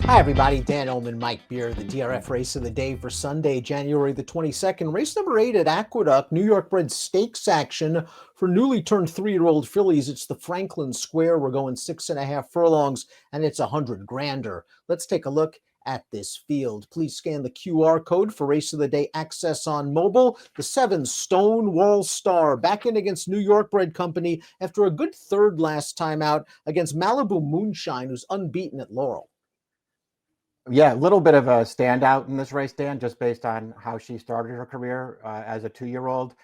Hi, everybody. Dan Illman, Mike Beer, the DRF race of the day for Sunday, January the 22nd. Race number 8 at Aqueduct, New York bred stakes action for newly turned 3-year-old fillies. It's the Franklin Square. We're going 6.5 furlongs, and it's 100 grander. Let's take a look at this field. Please scan the QR code for race of the day access on mobile. The 7 Stonewall Star back in against New York bred company after a good third last time out against Malibu Moonshine, who's unbeaten at Laurel. Yeah, a little bit of a standout in this race, Dan, just based on how she started her career as a 2-year-old.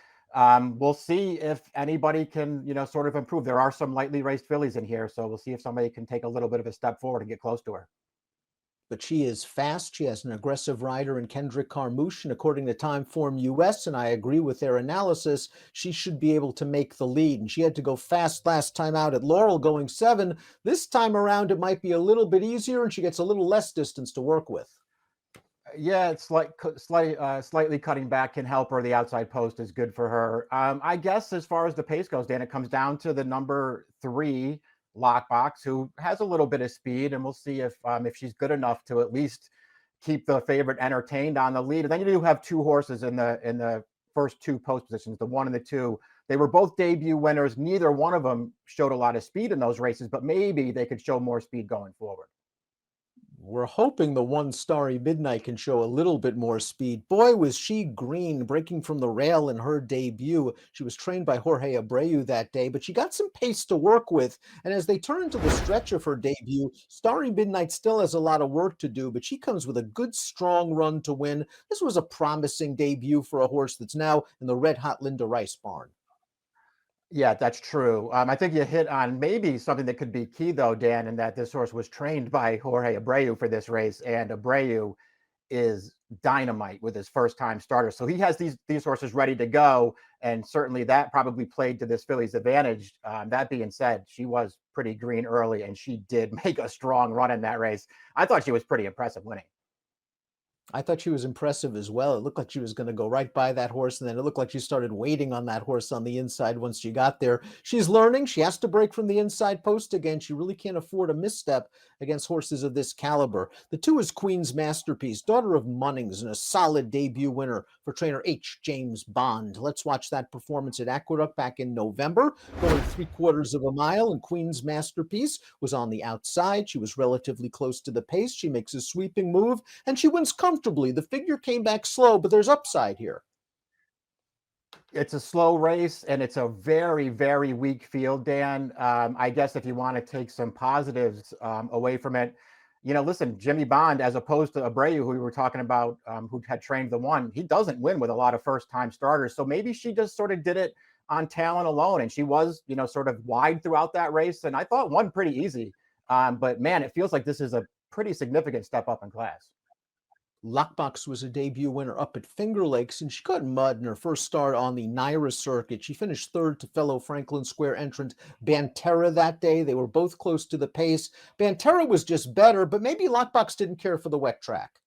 We'll see if anybody can, sort of improve. There are some lightly raced fillies in here, so we'll see if somebody can take a little bit of a step forward and get close to her. But she is fast. She has an aggressive rider in Kendrick Carmouche, and according to Timeform US, and I agree with their analysis, she should be able to make the lead. And she had to go fast last time out at Laurel, going 7. This time around, it might be a little bit easier, and she gets a little less distance to work with. Yeah, it's like slightly cutting back can help her. The outside post is good for her. I guess as far as the pace goes, Dan, it comes down to the number 3 Lockbox, who has a little bit of speed, and we'll see if she's good enough to at least keep the favorite entertained on the lead. And then you do have 2 horses in the first 2 post positions, the 1 and the 2. They were both debut winners. Neither one of them showed a lot of speed in those races, but maybe they could show more speed going forward. We're hoping the 1 Starry Midnight can show a little bit more speed. Boy, was she green, breaking from the rail in her debut. She was trained by Jorge Abreu that day, but she got some pace to work with. And as they turn to the stretch of her debut, Starry Midnight still has a lot of work to do, but she comes with a good, strong run to win. This was a promising debut for a horse that's now in the red-hot Linda Rice barn. Yeah, that's true. I think you hit on maybe something that could be key, though, Dan, in that this horse was trained by Jorge Abreu for this race, and Abreu is dynamite with his first-time starter. So he has these horses ready to go, and certainly that probably played to this filly's advantage. That being said, she was pretty green early, and she did make a strong run in that race. I thought she was pretty impressive winning. I thought she was impressive as well. It looked like she was going to go right by that horse, and then it looked like she started waiting on that horse on the inside once she got there. She's learning. She has to break from the inside post again. She really can't afford a misstep against horses of this caliber. The 2 is Queen's Masterpiece, daughter of Munnings, and a solid debut winner for trainer H. James Bond. Let's watch that performance at Aqueduct back in November, going 3/4 of a mile, and Queen's Masterpiece was on the outside. She was relatively close to the pace. She makes a sweeping move, and she wins comfortably. The figure came back slow, but there's upside here. It's a slow race, and it's a very, very weak field, Dan. I guess if you want to take some positives away from it, listen, Jimmy Bond, as opposed to Abreu, who we were talking about, who had trained the 1, he doesn't win with a lot of first-time starters. So maybe she just sort of did it on talent alone, and she was, sort of wide throughout that race, and I thought won pretty easy. But, man, it feels like this is a pretty significant step up in class. Lockbox was a debut winner up at Finger Lakes, and she caught mud in her first start on the Naira circuit. She finished 3rd to fellow Franklin Square entrant Banterra that day. They were both close to the pace. Banterra was just better, but maybe Lockbox didn't care for the wet track.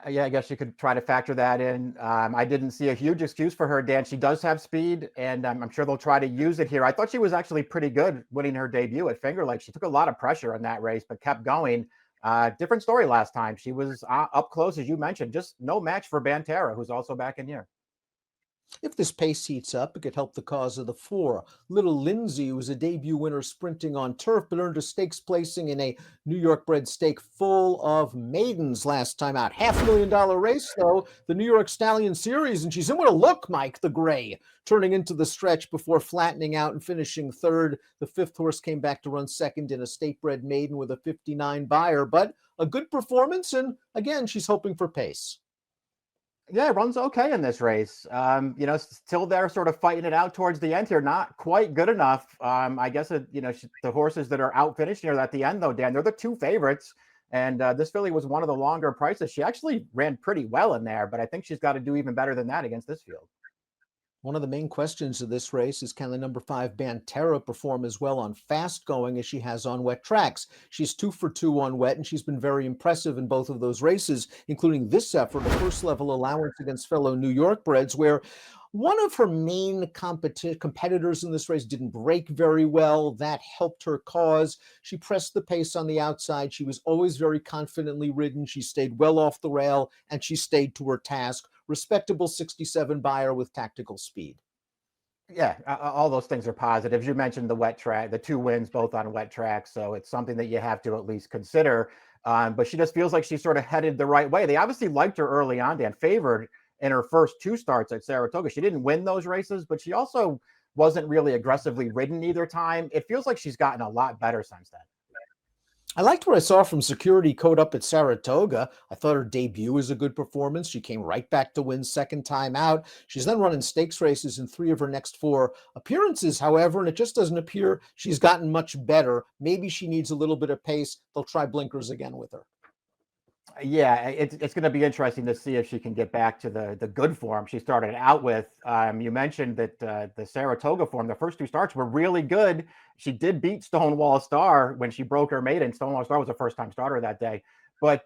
Yeah, I guess you could try to factor that in. I didn't see a huge excuse for her, Dan. She does have speed, and I'm sure they'll try to use it here. I thought she was actually pretty good winning her debut at Finger Lakes. She took a lot of pressure in that race, but kept going. Different story last time. She was up close, as you mentioned, just no match for Banterra, who's also back in here. If this pace heats up, it could help the cause of the 4. Little Lindsay was a debut winner sprinting on turf, but earned a stakes placing in a New York bred stake full of maidens last time out. $500,000 race, though, the New York Stallion Series, and she's in with a look, Mike, the gray, turning into the stretch before flattening out and finishing 3rd. The 5th horse came back to run 2nd in a state-bred maiden with a 59 buyer, but a good performance, and again, she's hoping for pace. Yeah, runs okay in this race. Still they're sort of fighting it out towards the end here. Not quite good enough. I guess, the horses that are out finishing here at the end, though, Dan, they're the 2 favorites. And this filly was one of the longer prices. She actually ran pretty well in there, but I think she's got to do even better than that against this field. One of the main questions of this race is, can the number 5 Banterra perform as well on fast going as she has on wet tracks? She's 2 for 2 on wet, and she's been very impressive in both of those races, including this effort, a first level allowance against fellow New York breds, where One of her main competitors in this race didn't break very well. That helped her cause. She pressed the pace on the outside. She was always very confidently ridden. She stayed well off the rail, and she stayed to her task. Respectable 67 buyer with tactical speed. Yeah, all those things are positives. You mentioned the wet track, the 2 wins both on wet tracks, so it's something that you have to at least consider. But she just feels like she's sort of headed the right way. They obviously liked her early on, Dan, favored in her first 2 starts at Saratoga. She didn't win those races, but she also wasn't really aggressively ridden either time. It feels like she's gotten a lot better since then. I liked what I saw from Security Code up at Saratoga. I thought her debut was a good performance. She came right back to win second time out. She's then running stakes races in 3 of her next 4 appearances, however, and it just doesn't appear she's gotten much better. Maybe she needs a little bit of pace. They'll try blinkers again with her. Yeah, it's going to be interesting to see if she can get back to the good form she started out with. You mentioned that the Saratoga form, the first 2 starts were really good. She did beat Stonewall Star when she broke her maiden. Stonewall Star was a first-time starter that day. But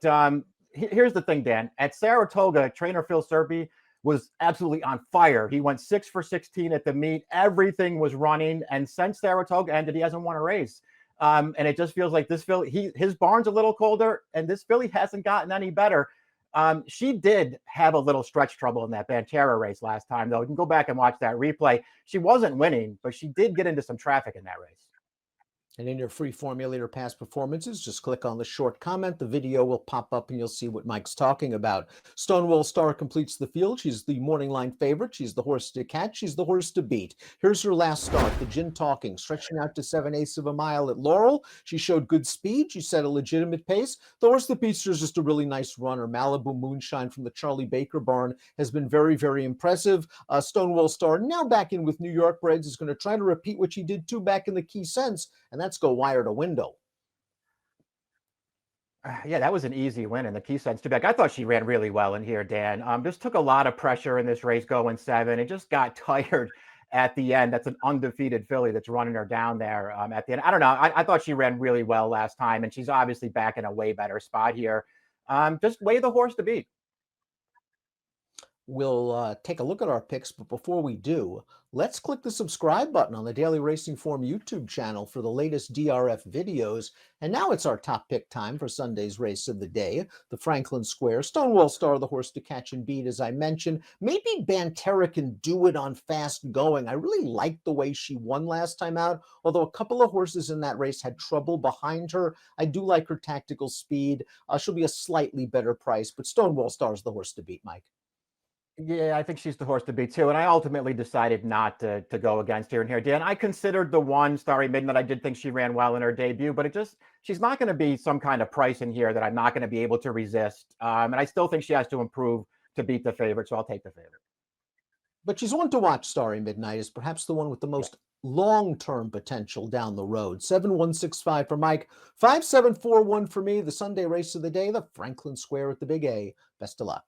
here's the thing, Dan. At Saratoga, trainer Phil Serpy was absolutely on fire. He went 6 for 16 at the meet. Everything was running. And since Saratoga ended, he hasn't won a race. And it just feels like this filly, his barn's a little colder, and this filly hasn't gotten any better. She did have a little stretch trouble in that Banterra race last time, though. You can go back and watch that replay. She wasn't winning, but she did get into some traffic in that race. And in your free formulator past performances, just click on the short comment. The video will pop up and you'll see what Mike's talking about. Stonewall Star completes the field. She's the morning line favorite. She's the horse to catch. She's the horse to beat. Here's her last start, the Gin Talking, stretching out to 7/8 of a mile at Laurel. She showed good speed. She set a legitimate pace. The horse that beats her is just a really nice runner. Malibu Moonshine from the Charlie Baker barn has been very, very impressive. Stonewall Star, now back in with New York Breds, is going to try to repeat what she did too back in the Key Sense, and that's go wire to window. Yeah, that was an easy win in the Key Sense too. I thought she ran really well in here, Dan. Just took a lot of pressure in this race going 7. It just got tired at the end. That's an undefeated filly that's running her down there at the end. I don't know. I thought she ran really well last time, and she's obviously back in a way better spot here. Just weigh the horse to beat. We'll take a look at our picks, but before we do, let's click the subscribe button on the Daily Racing Form YouTube channel for the latest DRF videos. And now it's our top pick time for Sunday's race of the day, the Franklin Square. Stonewall Star, the horse to catch and beat, as I mentioned. Maybe Banterra can do it on fast going. I really liked the way she won last time out, although a couple of horses in that race had trouble behind her. I do like her tactical speed. She'll be a slightly better price, but Stonewall Star is the horse to beat, Mike. Yeah, I think she's the horse to beat too. And I ultimately decided not to go against her in here, Dan. I considered the 1 Starry Midnight. I did think she ran well in her debut, but she's not going to be some kind of price in here that I'm not going to be able to resist. And I still think she has to improve to beat the favorite. So I'll take the favorite. But she's one to watch. Starry Midnight is perhaps the one with the most long-term potential down the road. 7165 for Mike, 5741 for me. The Sunday race of the day, the Franklin Square at the Big A. Best of luck.